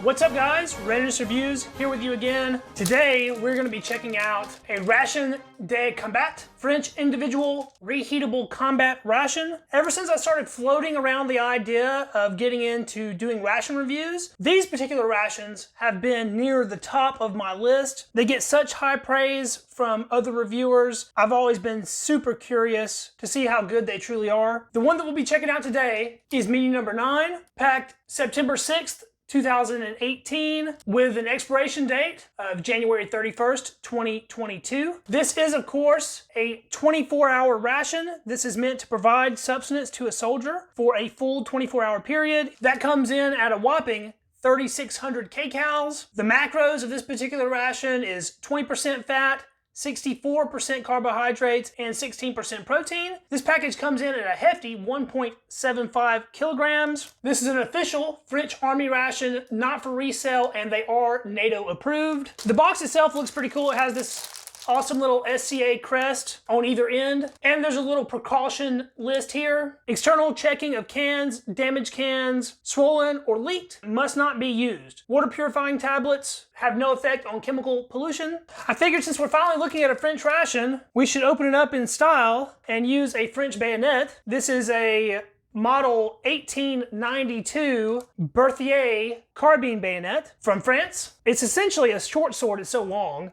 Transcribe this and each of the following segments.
What's up guys, Readiness Reviews here with you again. Today we're going to be checking out a Ration de Combat French Individual Reheatable Combat Ration. Ever since I started floating around the idea of getting into doing ration reviews, these particular rations have been near the top of my list. They get such high praise from other reviewers. I've always been super curious to see how good they truly are. The one that we'll be checking out today is menu number 9, packed September 6th, 2018 with an expiration date of January 31st, 2022. This is, of course, a 24-hour ration. This is meant to provide subsistence to a soldier for a full 24-hour period. That comes in at a whopping 3,600 kcals. The macros of this particular ration is 20% fat, 64% carbohydrates, and 16% protein. This package comes in at a hefty 1.75 kilograms. This is an official French Army ration, not for resale, and they are NATO approved. The box itself looks pretty cool. It has this awesome little SCA crest on either end, and there's a little precaution list here. External checking of cans, damaged cans, swollen or leaked, must not be used. Water purifying tablets have no effect on chemical pollution. I figured since we're finally looking at a French ration, we should open it up in style and use a French bayonet. This is a model 1892 Berthier carbine bayonet from France. It's essentially a short sword, it's so long.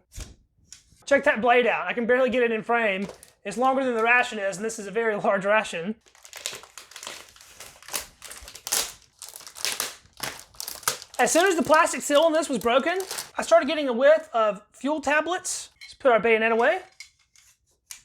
Check that blade out. I can barely get it in frame. It's longer than the ration is, and this is a very large ration. As soon as the plastic seal on this was broken, I started getting a whiff of fuel tablets. Let's put our bayonet away.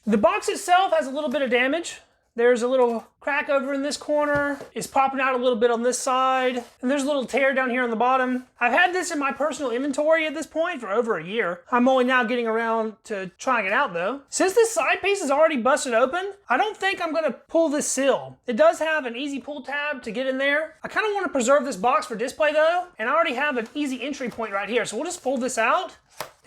The box itself has a little bit of damage. There's a little crack over in this corner. It's popping out a little bit on this side. And there's a little tear down here on the bottom. I've had this in my personal inventory at this point for over a year. I'm only now getting around to trying it out though. Since this side piece is already busted open, I don't think I'm gonna pull this seal. It does have an easy pull tab to get in there. I kind of want to preserve this box for display though, and I already have an easy entry point right here. So we'll just fold this out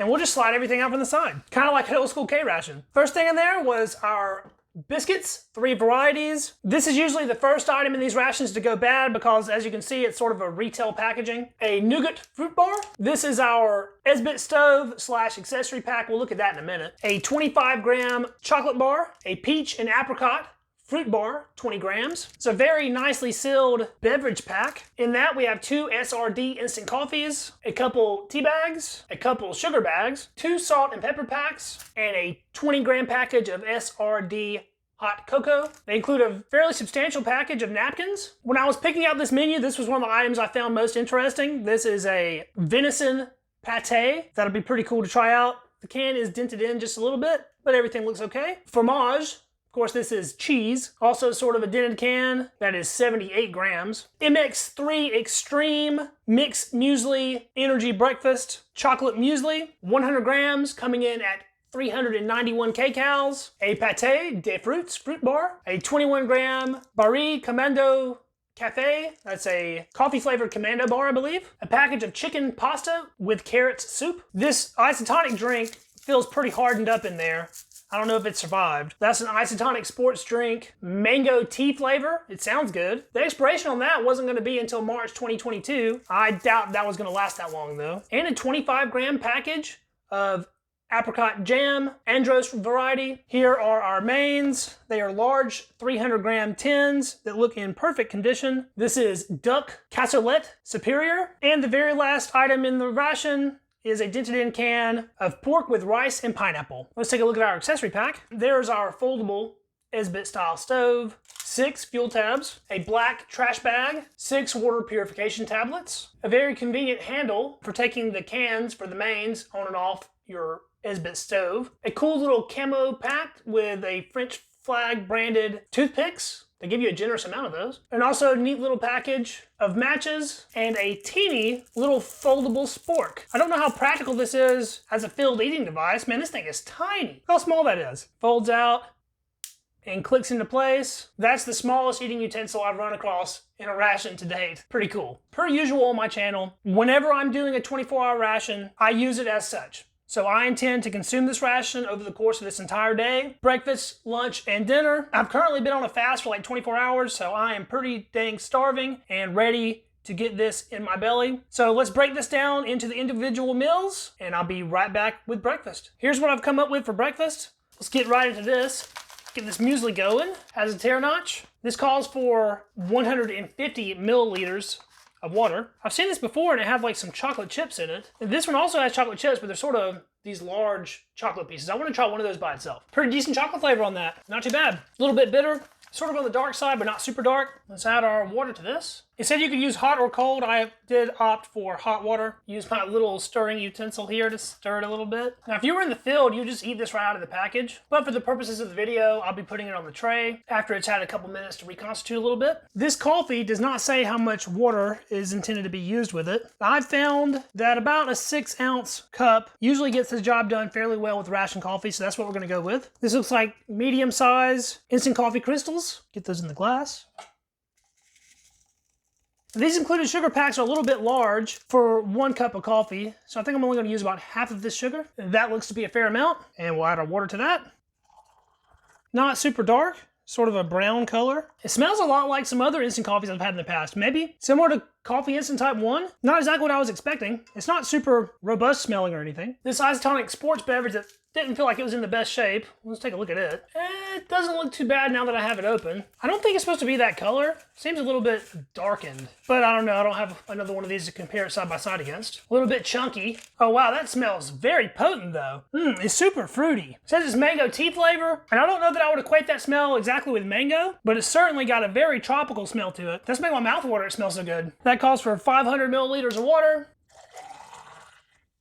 and we'll just slide everything out from the side. Kind of like an old school K ration. First thing in there was our biscuits, 3 varieties. This is usually the first item in these rations to go bad because, as you can see, it's sort of a retail packaging. A nougat fruit bar. This is our Esbit stove / accessory pack. We'll look at that in a minute. A 25-gram chocolate bar. A peach and apricot fruit bar, 20 grams. It's a very nicely sealed beverage pack. In that we have 2 SRD instant coffees, a couple tea bags, a couple sugar bags, 2 salt and pepper packs, and a 20-gram package of SRD hot cocoa. They include a fairly substantial package of napkins. When I was picking out this menu, this was one of the items I found most interesting. This is a venison pate. That'll be pretty cool to try out. The can is dented in just a little bit, but everything looks okay. Fromage. Of course, this is cheese, also sort of a dented can. That is 78 grams. MX3 Extreme Mixed Muesli Energy Breakfast Chocolate Muesli, 100 grams, coming in at 391 kcals. A pate de fruits fruit bar, a 21-gram Barry Commando Cafe, that's a coffee-flavored commando bar, I believe. A package of chicken pasta with carrots soup. This isotonic drink feels pretty hardened up in there. I don't know if it survived. That's an isotonic sports drink, mango tea flavor. It sounds good. The expiration on that wasn't gonna be until March 2022. I doubt that was gonna last that long though. And a 25-gram package of apricot jam, Andros variety. Here are our mains. They are large 300-gram tins that look in perfect condition. This is duck cassolette superior. And the very last item in the ration is a dented in can of pork with rice and pineapple. Let's take a look at our accessory pack. There's our foldable Esbit style stove, 6 fuel tabs, a black trash bag, 6 water purification tablets, a very convenient handle for taking the cans for the mains on and off your Esbit stove, a cool little camo pack with a French flag branded toothpicks. They give you a generous amount of those. And also a neat little package of matches and a teeny little foldable spork. I don't know how practical this is as a field eating device. Man, this thing is tiny. Look how small that is. Folds out and clicks into place. That's the smallest eating utensil I've run across in a ration to date. Pretty cool. Per usual on my channel, whenever I'm doing a 24-hour ration, I use it as such. So I intend to consume this ration over the course of this entire day. Breakfast, lunch, and dinner. I've currently been on a fast for like 24 hours, so I am pretty dang starving and ready to get this in my belly. So let's break this down into the individual meals, and I'll be right back with breakfast. Here's what I've come up with for breakfast. Let's get right into this. Get this muesli going. Has a tear notch. This calls for 150 milliliters of water. I've seen this before and it had like some chocolate chips in it. And this one also has chocolate chips, but they're sort of these large chocolate pieces. I want to try one of those by itself. Pretty decent chocolate flavor on that. Not too bad. A little bit bitter. Sort of on the dark side, but not super dark. Let's add our water to this. It said you could use hot or cold. I did opt for hot water. Use my little stirring utensil here to stir it a little bit. Now, if you were in the field, you just eat this right out of the package. But for the purposes of the video, I'll be putting it on the tray after it's had a couple minutes to reconstitute a little bit. This coffee does not say how much water is intended to be used with it. I've found that about a 6-ounce cup usually gets the job done fairly well with ration coffee, so that's what we're gonna go with. This looks like medium size instant coffee crystals. Get those in the glass. These included sugar packs are a little bit large for 1 cup of coffee, so I think I'm only going to use about half of this sugar. That looks to be a fair amount, and we'll add our water to that. Not super dark, sort of a brown color. It smells a lot like some other instant coffees I've had in the past. Maybe similar to Coffee Instant Type 1. Not exactly what I was expecting. It's not super robust smelling or anything. This isotonic sports beverage that didn't feel like it was in the best shape. Let's take a look at it. It doesn't look too bad now that I have it open. I don't think it's supposed to be that color. Seems a little bit darkened, but I don't know. I don't have another one of these to compare it side by side against. A little bit chunky. Oh wow, that smells very potent though. It's super fruity. It says it's mango tea flavor, and I don't know that I would equate that smell exactly with mango, but it's certainly got a very tropical smell to it. That's making my mouth water. It smells so good. That calls for 500 milliliters of water.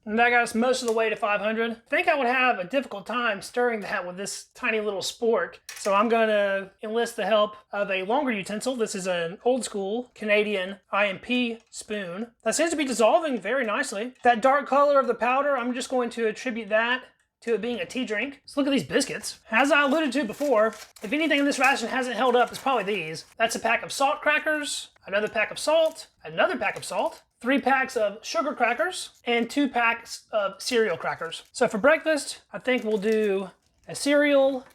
And that got us most of the way to 500. I think I would have a difficult time stirring that with this tiny little spork. So I'm gonna enlist the help of a longer utensil. This is an old school Canadian IMP spoon. That seems to be dissolving very nicely. That dark color of the powder, I'm just going to attribute that to it being a tea drink. Let's look at these biscuits. As I alluded to before, if anything in this ration hasn't held up, it's probably these. That's a pack of salt crackers, another pack of salt, another pack of salt, 3 packs of sugar crackers, and 2 packs of cereal crackers. So for breakfast, I think we'll do a cereal,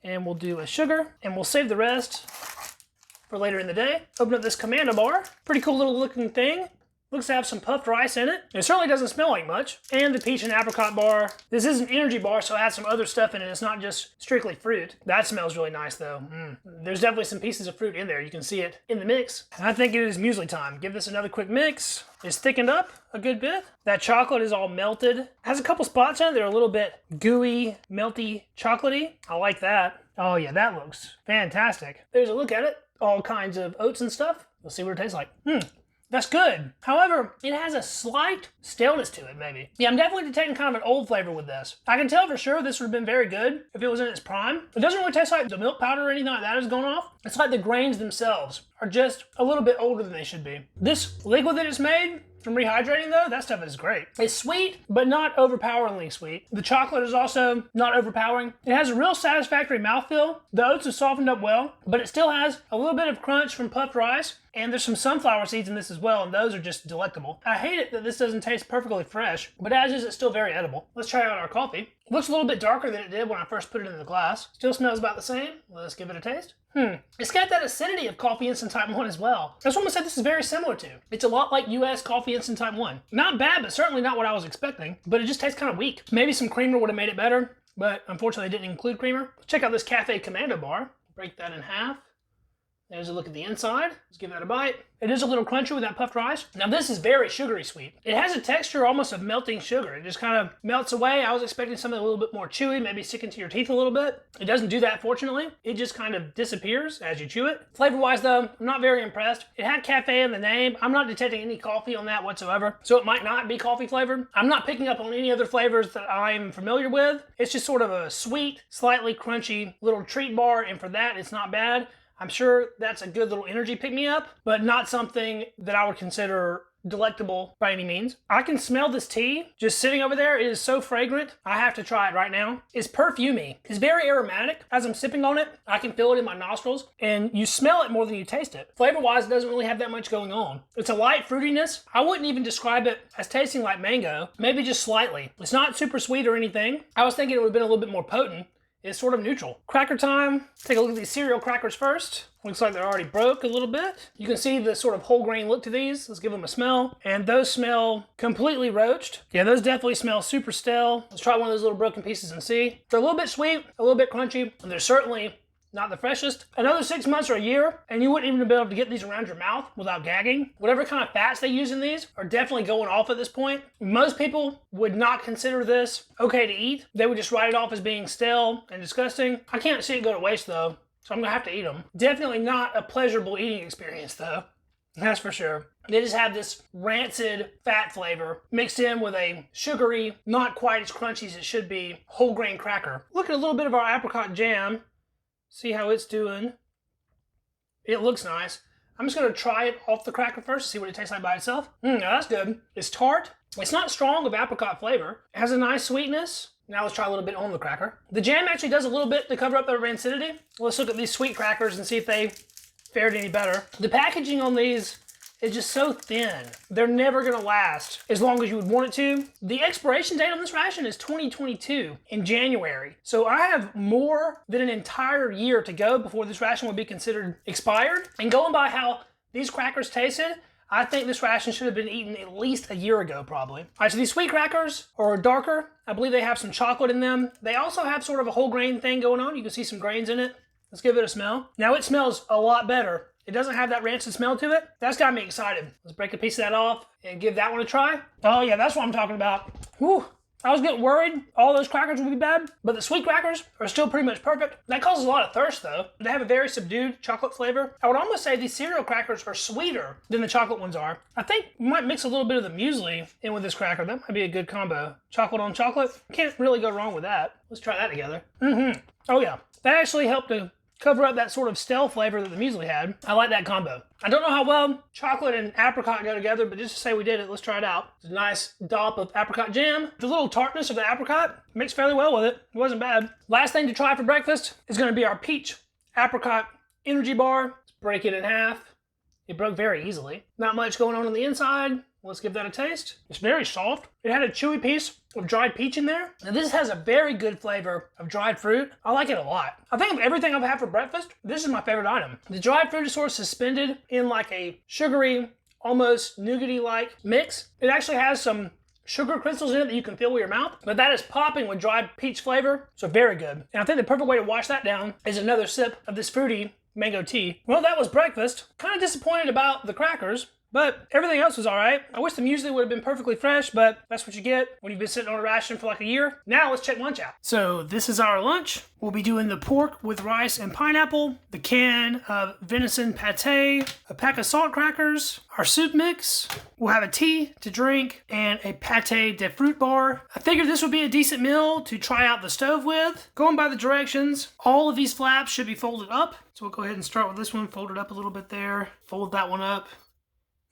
and we'll do a sugar, and we'll save the rest for later in the day. Open up this Commando bar. Pretty cool little looking thing. Looks to have some puffed rice in it. It certainly doesn't smell like much. And the peach and apricot bar. This is an energy bar, so it has some other stuff in it. It's not just strictly fruit. That smells really nice though. There's definitely some pieces of fruit in there. You can see it in the mix. And I think it is muesli time. Give this another quick mix. It's thickened up a good bit. That chocolate is all melted. It has a couple spots in it that are a little bit gooey, melty, chocolatey. I like that. Oh yeah, that looks fantastic. There's a look at it. All kinds of oats and stuff. We'll see what it tastes like. That's good. However, it has a slight staleness to it, maybe. Yeah, I'm definitely detecting kind of an old flavor with this. I can tell for sure this would have been very good if it was in its prime. It doesn't really taste like the milk powder or anything like that is going off. It's like the grains themselves are just a little bit older than they should be. This liquid that it's made from rehydrating though, that stuff is great. It's sweet, but not overpoweringly sweet. The chocolate is also not overpowering. It has a real satisfactory mouthfeel. The oats are softened up well, but it still has a little bit of crunch from puffed rice. And there's some sunflower seeds in this as well, and those are just delectable. I hate it that this doesn't taste perfectly fresh, but as is, it's still very edible. Let's try out our coffee. It looks a little bit darker than it did when I first put it in the glass. Still smells about the same. Let's give it a taste. It's got that acidity of Coffee Instant Type 1 as well. That's what I'm gonna say this is very similar to. It's a lot like US Coffee Instant Type 1. Not bad, but certainly not what I was expecting. But it just tastes kind of weak. Maybe some creamer would have made it better, but unfortunately it didn't include creamer. Let's check out this Cafe Commando bar. Break that in half. There's a look at the inside. Let's give that a bite. It is a little crunchy with that puffed rice. Now this is very sugary sweet. It has a texture almost of melting sugar. It just kind of melts away. I was expecting something a little bit more chewy, maybe sticking to your teeth a little bit. It doesn't do that, fortunately. It just kind of disappears as you chew it. Flavor-wise though, I'm not very impressed. It had cafe in the name. I'm not detecting any coffee on that whatsoever. So it might not be coffee flavored. I'm not picking up on any other flavors that I'm familiar with. It's just sort of a sweet, slightly crunchy little treat bar, and for that, it's not bad. I'm sure that's a good little energy pick-me-up, but not something that I would consider delectable by any means. I can smell this tea just sitting over there. It is so fragrant. I have to try it right now. It's perfumey. It's very aromatic. As I'm sipping on it, I can feel it in my nostrils, and you smell it more than you taste it. Flavor-wise, it doesn't really have that much going on. It's a light fruitiness. I wouldn't even describe it as tasting like mango, maybe just slightly. It's not super sweet or anything. I was thinking it would have been a little bit more potent. It's sort of neutral. Cracker time. Take a look at these cereal crackers first. Looks like they're already broke a little bit. You can see the sort of whole grain look to these. Let's give them a smell. And those smell completely roached. Yeah, those definitely smell super stale. Let's try one of those little broken pieces and see. They're a little bit sweet, a little bit crunchy, and they're certainly not the freshest. Another 6 months or a year, and you wouldn't even be able to get these around your mouth without gagging. Whatever kind of fats they use in these are definitely going off at this point. Most people would not consider this okay to eat. They would just write it off as being stale and disgusting. I can't see it go to waste though, so I'm gonna have to eat them. Definitely not a pleasurable eating experience though. That's for sure. They just have this rancid fat flavor mixed in with a sugary, not quite as crunchy as it should be, whole grain cracker. Look at a little bit of our apricot jam. See how it's doing. It looks nice. I'm just gonna try it off the cracker first to see what it tastes like by itself. Now that's good. It's tart. It's not strong of apricot flavor. It has a nice sweetness. Now let's try a little bit on the cracker. The jam actually does a little bit to cover up the rancidity. Let's look at these sweet crackers and see if they fared any better. The packaging on these is just so thin. They're never gonna last as long as you would want it to. The expiration date on this ration is 2022 in January. So I have more than an entire year to go before this ration would be considered expired. And going by how these crackers tasted, I think this ration should have been eaten at least a year ago, probably. All right, so these sweet crackers are darker. I believe they have some chocolate in them. They also have sort of a whole grain thing going on. You can see some grains in it. Let's give it a smell. Now it smells a lot better. It doesn't have that rancid smell to it. That's got me excited. Let's break a piece of that off and give that one a try. Oh yeah, that's what I'm talking about. Whew. I was getting worried all those crackers would be bad, but the sweet crackers are still pretty much perfect. That causes a lot of thirst though. They have a very subdued chocolate flavor. I would almost say these cereal crackers are sweeter than the chocolate ones are. I think we might mix a little bit of the muesli in with this cracker. That might be a good combo. Chocolate on chocolate. Can't really go wrong with that. Let's try that together. Oh yeah, that actually helped to cover up that sort of stale flavor that the muesli had. I like that combo. I don't know how well chocolate and apricot go together, but just to say we did it, let's try it out. It's a nice dollop of apricot jam. The little tartness of the apricot mixed fairly well with it. It wasn't bad. Last thing to try for breakfast is gonna be our peach apricot energy bar. Let's break it in half. It broke very easily. Not much going on the inside. Let's give that a taste. It's very soft. It had a chewy piece of dried peach in there. And this has a very good flavor of dried fruit. I like it a lot. I think of everything I've had for breakfast, this is my favorite item. The dried fruit is sort of suspended in like a sugary, almost nougaty-like mix. It actually has some sugar crystals in it that you can feel with your mouth, but that is popping with dried peach flavor, so very good. And I think the perfect way to wash that down is another sip of this fruity mango tea. Well, that was breakfast. Kind of disappointed about the crackers, but everything else was all right. I wish the muesli would have been perfectly fresh, but that's what you get when you've been sitting on a ration for like a year. Now let's check lunch out. So this is our lunch. We'll be doing the pork with rice and pineapple, the can of venison pate, a pack of salt crackers, our soup mix. We'll have a tea to drink and a pate de fruit bar. I figured this would be a decent meal to try out the stove with. Going by the directions, all of these flaps should be folded up. So we'll go ahead and start with this one, fold it up a little bit there, fold that one up.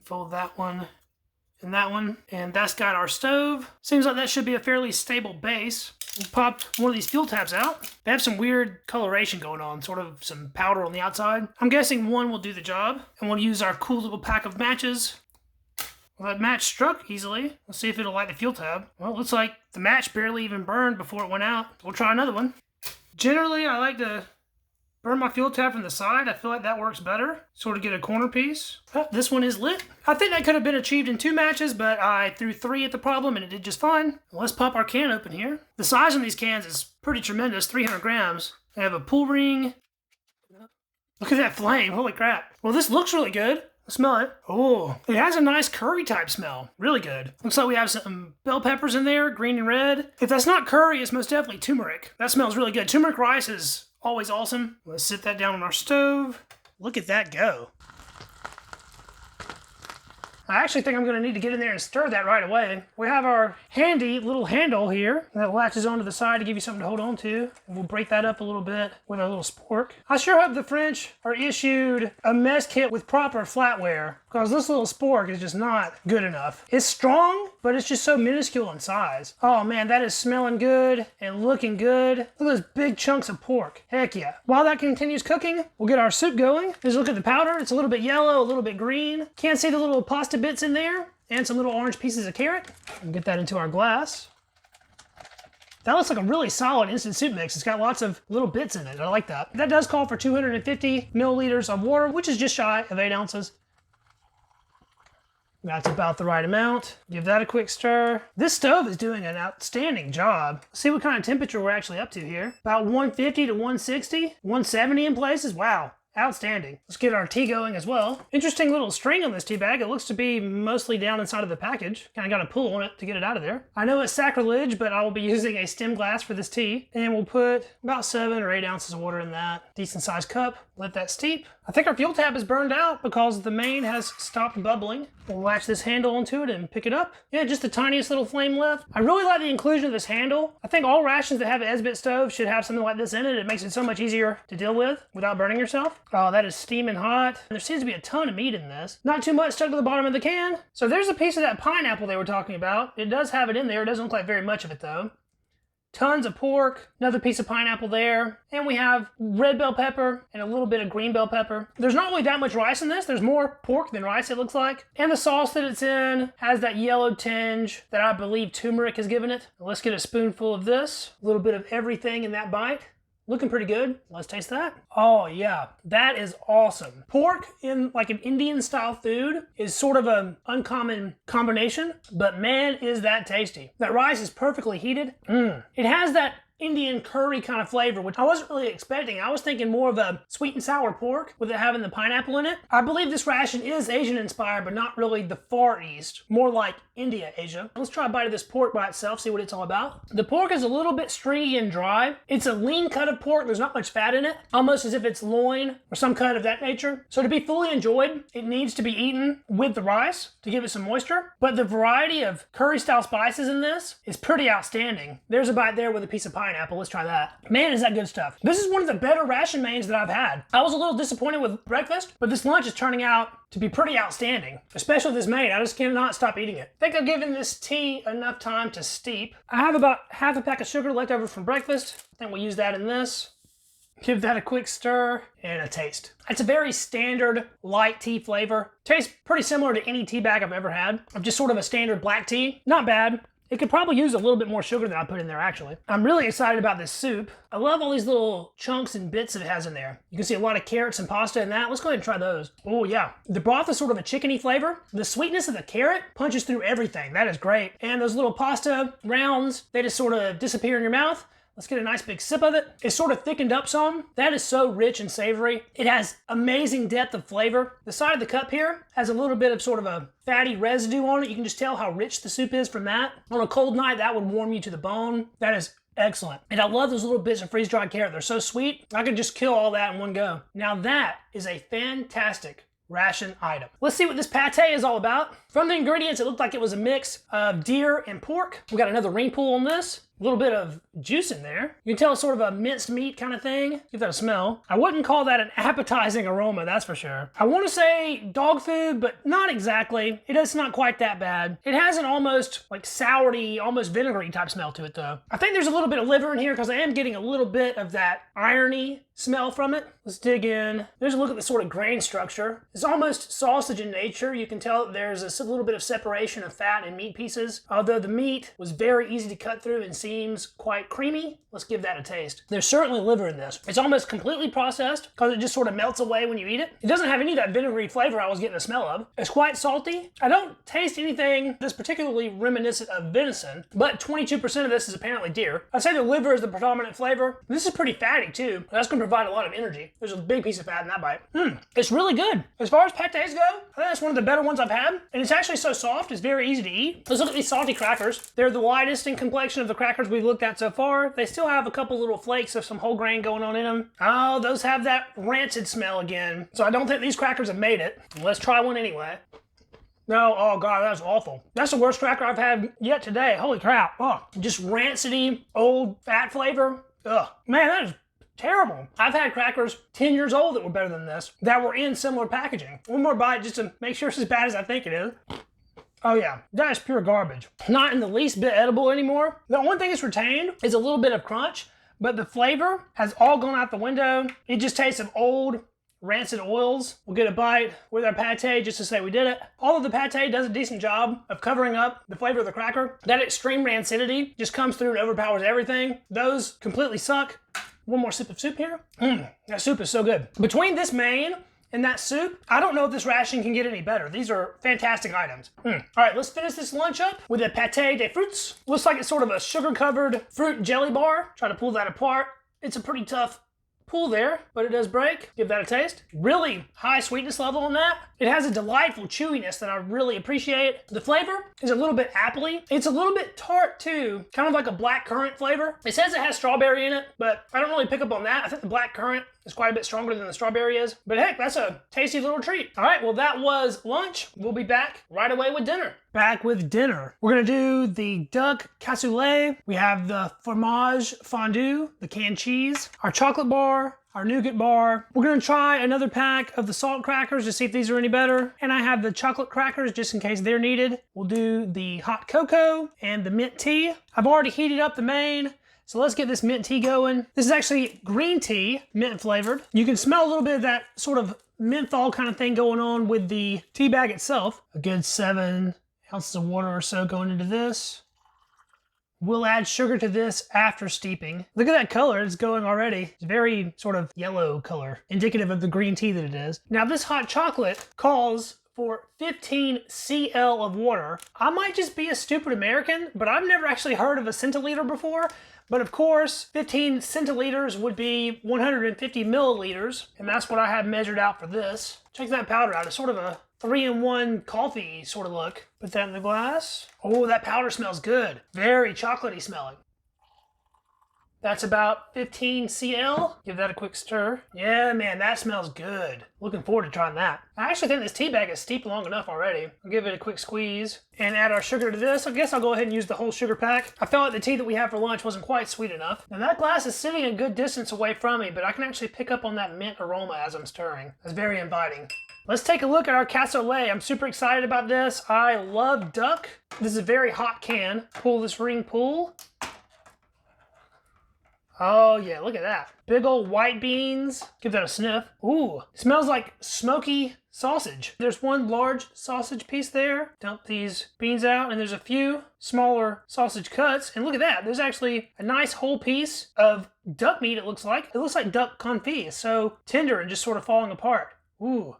Fold that one and that one. And that's got our stove. Seems like that should be a fairly stable base. We'll pop one of these fuel tabs out. They have some weird coloration going on, sort of some powder on the outside. I'm guessing one will do the job. And we'll use our cool little pack of matches. Well, that match struck easily. Let's see if it'll light the fuel tab. Well, it looks like the match barely even burned before it went out. We'll try another one. Generally, I like to burn my fuel tab from the side. I feel like that works better. Sort of get a corner piece. Oh, this one is lit. I think that could have been achieved in 2 matches, but I threw 3 at the problem and it did just fine. Let's pop our can open here. The size of these cans is pretty tremendous, 300 grams. They have a pull ring. Look at that flame, holy crap. Well, this looks really good. Smell it. Oh, it has a nice curry type smell. Really good. Looks like we have some bell peppers in there, green and red. If that's not curry, it's most definitely turmeric. That smells really good. Turmeric rice is always awesome. Let's sit that down on our stove. Look at that go. I actually think I'm going to need to get in there and stir that right away. We have our handy little handle here that latches onto the side to give you something to hold on to. And we'll break that up a little bit with our little spork. I sure hope the French are issued a mess kit with proper flatware, because this little spork is just not good enough. It's strong, but it's just so minuscule in size. Oh man, that is smelling good and looking good. Look at those big chunks of pork. Heck yeah. While that continues cooking, we'll get our soup going. Just look at the powder. It's a little bit yellow, a little bit green. Can't see the little pasta bits in there, and some little orange pieces of carrot. We'll get that into our glass. That looks like a really solid instant soup mix. It's got lots of little bits in it. I like that. That does call for 250 milliliters of water, which is just shy of 8 ounces. That's about the right amount. Give that a quick stir. This stove is doing an outstanding job. Let's see what kind of temperature we're actually up to here. About 150 to 160, 170 in places. Wow. Outstanding. Let's get our tea going as well. Interesting little string on this tea bag. It looks to be mostly down inside of the package. Kind of got to pull on it to get it out of there. I know it's sacrilege, but I will be using a stem glass for this tea. And we'll put about 7 or 8 ounces of water in that. Decent sized cup. Let that steep. I think our fuel tab is burned out because the main has stopped bubbling. We'll latch this handle onto it and pick it up. Yeah, just the tiniest little flame left. I really like the inclusion of this handle. I think all rations that have an Esbit stove should have something like this in it. It makes it so much easier to deal with without burning yourself. Oh, that is steaming hot. There seems to be a ton of meat in this. Not too much stuck to the bottom of the can. So there's a piece of that pineapple they were talking about. It does have it in there. It doesn't look like very much of it though. Tons of pork, another piece of pineapple there, and we have red bell pepper and a little bit of green bell pepper. There's not really that much rice in this. There's more pork than rice, it looks like. And the sauce that it's in has that yellow tinge that I believe turmeric has given it. Let's get a spoonful of this. A little bit of everything in that bite. Looking pretty good. Let's taste that. Oh yeah, that is awesome. Pork in like an Indian style food is sort of an uncommon combination, but man, is that tasty. That rice is perfectly heated. It has that Indian curry kind of flavor, which I wasn't really expecting. I was thinking more of a sweet and sour pork with it having the pineapple in it. I believe this ration is Asian inspired, but not really the Far East, more like India, Asia. Let's try a bite of this pork by itself, see what it's all about. The pork is a little bit stringy and dry. It's a lean cut of pork. There's not much fat in it, almost as if it's loin or some cut of that nature. So to be fully enjoyed, it needs to be eaten with the rice to give it some moisture. But the variety of curry style spices in this is pretty outstanding. There's a bite there with a piece of pineapple. Let's try that. Man, is that good stuff. This is one of the better ration mains that I've had. I was a little disappointed with breakfast, but this lunch is turning out to be pretty outstanding, especially this main. I just cannot stop eating it. I think I've given this tea enough time to steep. I have about half a pack of sugar left over from breakfast. I think we'll use that in this. Give that a quick stir and a taste. It's a very standard light tea flavor. Tastes pretty similar to any tea bag I've ever had. Of just sort of a standard black tea. Not bad. It could probably use a little bit more sugar than I put in there, actually. I'm really excited about this soup. I love all these little chunks and bits that it has in there. You can see a lot of carrots and pasta in that. Let's go ahead and try those. Oh, yeah. The broth is sort of a chickeny flavor. The sweetness of the carrot punches through everything. That is great. And those little pasta rounds, they just sort of disappear in your mouth. Let's get a nice big sip of it. It's sort of thickened up some. That is so rich and savory. It has amazing depth of flavor. The side of the cup here has a little bit of sort of a fatty residue on it. You can just tell how rich the soup is from that. On a cold night, that would warm you to the bone. That is excellent. And I love those little bits of freeze-dried carrot. They're so sweet. I could just kill all that in one go. Now that is a fantastic ration item. Let's see what this pate is all about. From the ingredients, it looked like it was a mix of deer and pork. We got another ring pull on this. A little bit of juice in there. You can tell it's sort of a minced meat kind of thing. Give that a smell. I wouldn't call that an appetizing aroma, that's for sure. I want to say dog food, but not exactly. It's not quite that bad. It has an almost like sourty, almost vinegary type smell to it though. I think there's a little bit of liver in here because I am getting a little bit of that irony smell from it. Let's dig in. There's a look at the sort of grain structure. It's almost sausage in nature. You can tell that there's a little bit of separation of fat and meat pieces. Although the meat was very easy to cut through and seems quite creamy. Let's give that a taste. There's certainly liver in this. It's almost completely processed because it just sort of melts away when you eat it. It doesn't have any of that vinegary flavor I was getting the smell of. It's quite salty. I don't taste anything that's particularly reminiscent of venison, but 22% of this is apparently deer. I'd say the liver is the predominant flavor. This is pretty fatty too. That's going to provide a lot of energy. There's a big piece of fat in that bite. It's really good. As far as pates go, I think that's one of the better ones I've had. And it's actually so soft, it's very easy to eat. Let's look at these salty crackers. They're the lightest in complexion of the crackers we've looked at so far. They still have a couple little flakes of some whole grain going on in them. Oh, those have that rancid smell again. So I don't think these crackers have made it. Let's try one anyway. No, oh God, that's awful. That's the worst cracker I've had yet today. Holy crap. Oh, just rancidy, old fat flavor. Ugh, man, that is terrible. I've had crackers 10 years old that were better than this, that were in similar packaging. One more bite just to make sure it's as bad as I think it is. Oh yeah, that is pure garbage. Not in the least bit edible anymore. The only thing it's retained is a little bit of crunch, but the flavor has all gone out the window. It just tastes of old, rancid oils. We'll get a bite with our pate just to say we did it. Although the pate does a decent job of covering up the flavor of the cracker, that extreme rancidity just comes through and overpowers everything. Those completely suck. One more sip of soup here. That soup is so good. Between this main and that soup, I don't know if this ration can get any better. These are fantastic items. All right, let's finish this lunch up with a pâté de fruits. Looks like it's sort of a sugar-covered fruit jelly bar. Try to pull that apart. It's a pretty tough pull there, but it does break. Give that a taste. Really high sweetness level on that. It has a delightful chewiness that I really appreciate. The flavor is a little bit appley. It's a little bit tart too, kind of like a black currant flavor. It says it has strawberry in it, but I don't really pick up on that. I think the black currant is quite a bit stronger than the strawberry is. But heck, that's a tasty little treat. All right, well that was lunch. We'll be back right away with dinner. Back with dinner. We're gonna do the duck cassoulet. We have the fromage fondue, the canned cheese, our chocolate bar, our nougat bar. We're gonna try another pack of the salt crackers to see if these are any better. And I have the chocolate crackers just in case they're needed. We'll do the hot cocoa and the mint tea. I've already heated up the main, so let's get this mint tea going. This is actually green tea, mint flavored. You can smell a little bit of that sort of menthol kind of thing going on with the tea bag itself. A good 7 ounces of water or so going into this. We'll add sugar to this after steeping. Look at that color, it's going already. It's very sort of yellow color, indicative of the green tea that it is. Now this hot chocolate calls for 15 cl of water. I might just be a stupid American, but I've never actually heard of a centiliter before. But of course, 15 centiliters would be 150 milliliters, and that's what I have measured out for this. Check that powder out. It's sort of a 3-in-1 coffee sort of look. Put that in the glass. Oh, that powder smells good. Very chocolatey smelling. That's about 15 cl. Give that a quick stir. Yeah, man, that smells good. Looking forward to trying that. I actually think this tea bag is steeped long enough already. I'll give it a quick squeeze and add our sugar to this. I guess I'll go ahead and use the whole sugar pack. I felt like the tea that we had for lunch wasn't quite sweet enough. Now that glass is sitting a good distance away from me, but I can actually pick up on that mint aroma as I'm stirring. That's very inviting. Let's take a look at our cassoulet. I'm super excited about this. I love duck. This is a very hot can. Pull this ring pull. Oh yeah, look at that. Big old white beans. Give that a sniff. Ooh, smells like smoky sausage. There's one large sausage piece there. Dump these beans out, and there's a few smaller sausage cuts. And look at that, there's actually a nice whole piece of duck meat, it looks like. It looks like duck confit. It's so tender and just sort of falling apart. Ooh.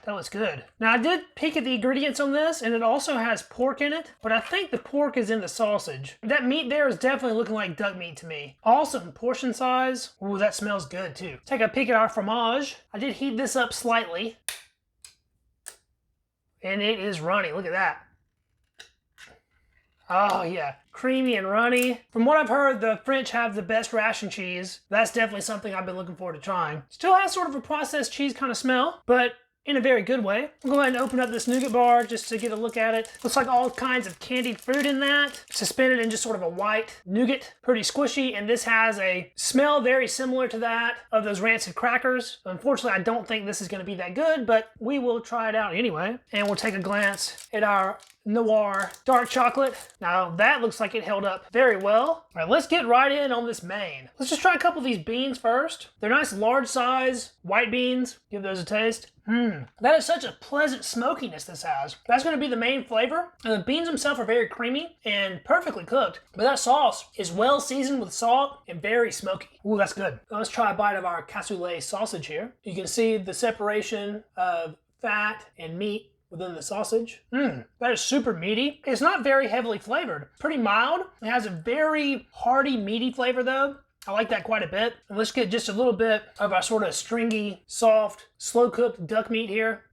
That looks good. Now I did peek at the ingredients on this, and it also has pork in it, but I think the pork is in the sausage. That meat there is definitely looking like duck meat to me. Awesome portion size. Ooh, that smells good too. Take a peek at our fromage. I did heat this up slightly, and it is runny. Look at that. Oh yeah, creamy and runny. From what I've heard, the French have the best ration cheese. That's definitely something I've been looking forward to trying. Still has sort of a processed cheese kind of smell, but in a very good way. I'll go ahead and open up this nougat bar just to get a look at it. Looks like all kinds of candied fruit in that, suspended in just sort of a white nougat. Pretty squishy, and this has a smell very similar to that of those rancid crackers. Unfortunately, I don't think this is gonna be that good, but we will try it out anyway. And we'll take a glance at our noir dark chocolate. Now that looks like it held up very well. All right, let's get right in on this main. Let's just try a couple of these beans first. They're nice large size white beans. Give those a taste. That is such a pleasant smokiness this has. That's going to be the main flavor. And the beans themselves are very creamy and perfectly cooked. But that sauce is well seasoned with salt and very smoky. Ooh, that's good. Now let's try a bite of our cassoulet sausage here. You can see the separation of fat and meat within the sausage. That is super meaty. It's not very heavily flavored. Pretty mild. It has a very hearty, meaty flavor though. I like that quite a bit. And let's get just a little bit of our sort of stringy, soft, slow-cooked duck meat here.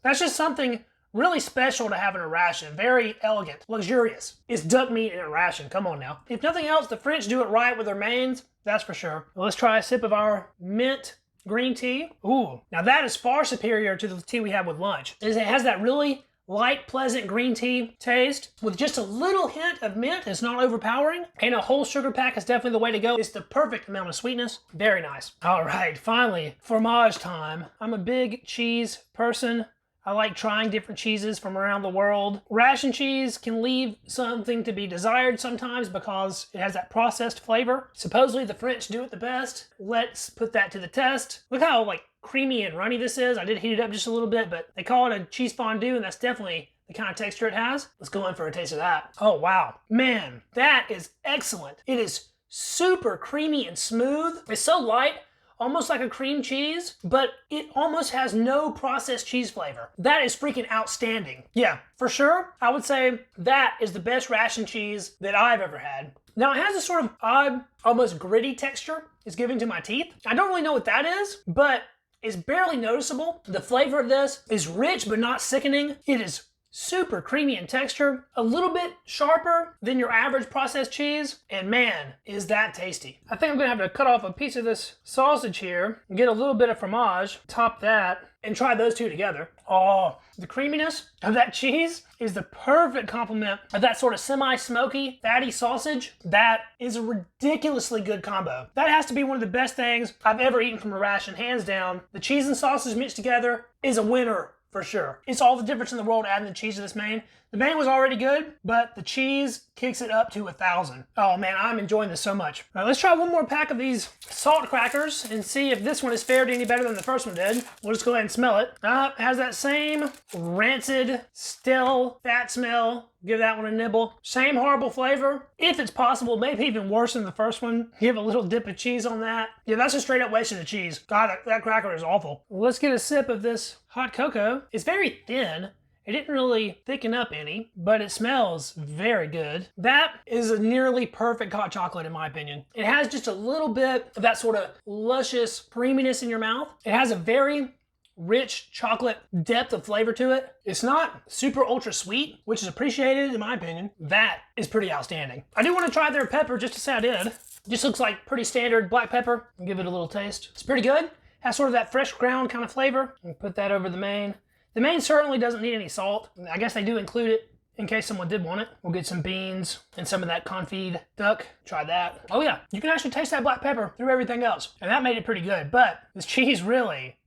That's just something really special to have in a ration. Very elegant, luxurious. It's duck meat in a ration. Come on now. If nothing else, the French do it right with their mains. That's for sure. Well, let's try a sip of our mint green tea. Ooh, now that is far superior to the tea we had with lunch. It has that really light, pleasant green tea taste with just a little hint of mint. It's not overpowering. And a whole sugar pack is definitely the way to go. It's the perfect amount of sweetness. Very nice. All right, finally, fromage time. I'm a big cheese person. I like trying different cheeses from around the world. Ration cheese can leave something to be desired sometimes because it has that processed flavor. Supposedly the French do it the best. Let's put that to the test. Look how like creamy and runny this is. I did heat it up just a little bit, but they call it a cheese fondue, and that's definitely the kind of texture it has. Let's go in for a taste of that. Oh, wow. Man, that is excellent. It is super creamy and smooth. It's so light, almost like a cream cheese, but it almost has no processed cheese flavor. That is freaking outstanding. Yeah, for sure, I would say that is the best ration cheese that I've ever had. Now, it has a sort of odd, almost gritty texture it's giving to my teeth. I don't really know what that is, but it's barely noticeable. The flavor of this is rich, but not sickening. It is super creamy in texture, a little bit sharper than your average processed cheese, and man, is that tasty. I think I'm gonna have to cut off a piece of this sausage here and get a little bit of fromage, top that, and try those two together. Oh, the creaminess of that cheese is the perfect complement of that sort of semi-smoky, fatty sausage. That is a ridiculously good combo. That has to be one of the best things I've ever eaten from a ration, hands down. The cheese and sausage mixed together is a winner. For sure. It's all the difference in the world adding the cheese to this main. The main was already good, but the cheese kicks it up to 1,000. Oh man, I'm enjoying this so much. All right, let's try one more pack of these salt crackers and see if this one has fared any better than the first one did. We'll just go ahead and smell it. It has that same rancid, stale, fat smell. Give that one a nibble. Same horrible flavor. If it's possible, maybe even worse than the first one. Give a little dip of cheese on that. Yeah, that's a straight up waste of the cheese. God, that cracker is awful. Well, let's get a sip of this hot cocoa. It's very thin. It didn't really thicken up any, but it smells very good. That is a nearly perfect hot chocolate in my opinion. It has just a little bit of that sort of luscious creaminess in your mouth. It has a very rich chocolate depth of flavor to it. It's not super ultra sweet, which is appreciated in my opinion. That is pretty outstanding. I do want to try their pepper just to say I did. Just looks like pretty standard black pepper. I'll give it a little taste. It's pretty good. Has sort of that fresh ground kind of flavor. I'll put that over the main. The main certainly doesn't need any salt. I guess they do include it in case someone did want it. We'll get some beans and some of that confit duck. Try that. Oh yeah, you can actually taste that black pepper through everything else. And that made it pretty good, but this cheese really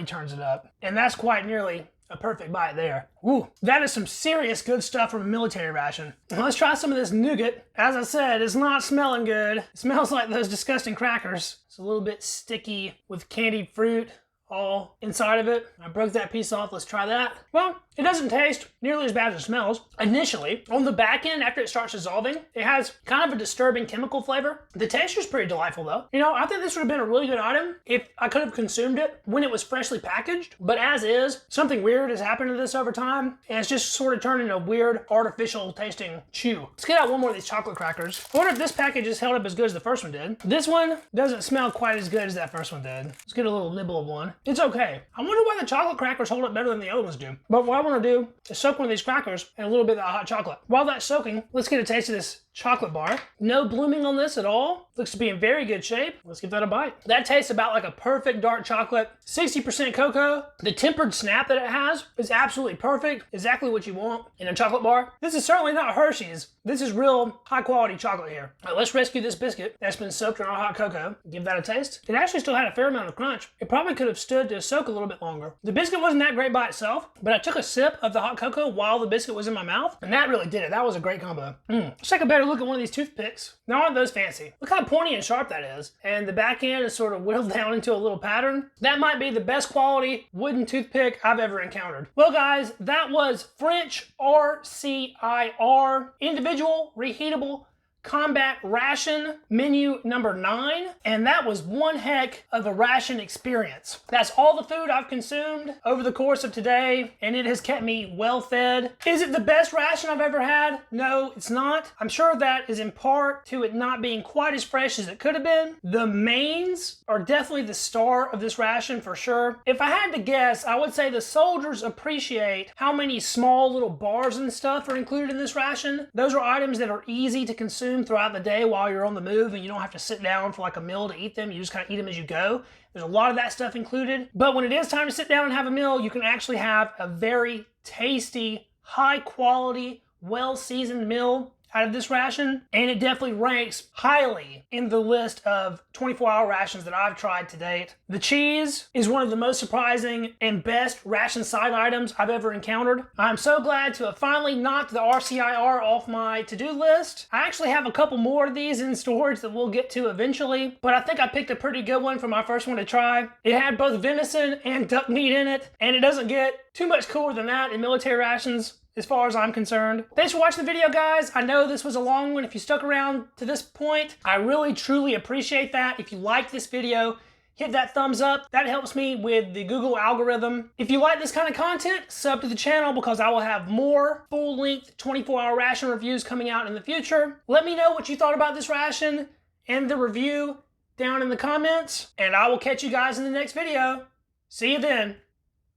turns it up. And that's quite nearly a perfect bite there. Ooh, that is some serious good stuff from a military ration. Now let's try some of this nougat. As I said, it's not smelling good. It smells like those disgusting crackers. It's a little bit sticky with candied fruit all inside of it. I broke that piece off. Let's try that. Well, it doesn't taste nearly as bad as it smells. Initially, on the back end, after it starts dissolving, it has kind of a disturbing chemical flavor. The texture's pretty delightful though. You know, I think this would have been a really good item if I could have consumed it when it was freshly packaged, but as is, something weird has happened to this over time, and it's just sort of turned into a weird, artificial tasting chew. Let's get out one more of these chocolate crackers. I wonder if this package is held up as good as the first one did. This one doesn't smell quite as good as that first one did. Let's get a little nibble of one. It's okay. I wonder why the chocolate crackers hold up better than the other ones do. But what I want to do is soak one of these crackers in a little bit of that hot chocolate. While that's soaking, let's get a taste of this chocolate bar. No blooming on this at all. Looks to be in very good shape. Let's give that a bite. That tastes about like a perfect dark chocolate. 60% cocoa. The tempered snap that it has is absolutely perfect. Exactly what you want in a chocolate bar. This is certainly not Hershey's. This is real high quality chocolate here. All right, let's rescue this biscuit that's been soaked in our hot cocoa. Give that a taste. It actually still had a fair amount of crunch. It probably could have stood to soak a little bit longer. The biscuit wasn't that great by itself, but I took a sip of the hot cocoa while the biscuit was in my mouth, and that really did it. That was a great combo. Let's take a better look at one of these toothpicks. Now, aren't those fancy? Look how pointy and sharp that is. And the back end is sort of whittled down into a little pattern. That might be the best quality wooden toothpick I've ever encountered. Well, guys, that was French RCIR Individual Reheatable Combat Ration menu number 9, and that was one heck of a ration experience. That's all the food I've consumed over the course of today, and it has kept me well fed. Is it the best ration I've ever had? No, it's not. I'm sure that is in part to it not being quite as fresh as it could have been. The mains are definitely the star of this ration for sure. If I had to guess, I would say the soldiers appreciate how many small little bars and stuff are included in this ration. Those are items that are easy to consume throughout the day while you're on the move, and you don't have to sit down for like a meal to eat them. You just kind of eat them as you go. There's a lot of that stuff included. But when it is time to sit down and have a meal, you can actually have a very tasty, high quality, well-seasoned meal out of this ration, and it definitely ranks highly in the list of 24-hour rations that I've tried to date. The cheese is one of the most surprising and best ration side items I've ever encountered. I'm so glad to have finally knocked the RCIR off my to-do list. I actually have a couple more of these in storage that we'll get to eventually, but I think I picked a pretty good one for my first one to try. It had both venison and duck meat in it, and it doesn't get too much cooler than that in military rations, as far as I'm concerned. Thanks for watching the video, guys. I know this was a long one. If you stuck around to this point, I really, truly appreciate that. If you liked this video, hit that thumbs up. That helps me with the Google algorithm. If you like this kind of content, sub to the channel because I will have more full-length 24-hour ration reviews coming out in the future. Let me know what you thought about this ration and the review down in the comments, and I will catch you guys in the next video. See you then.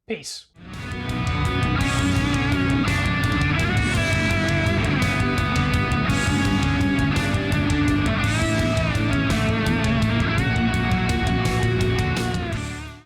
Peace.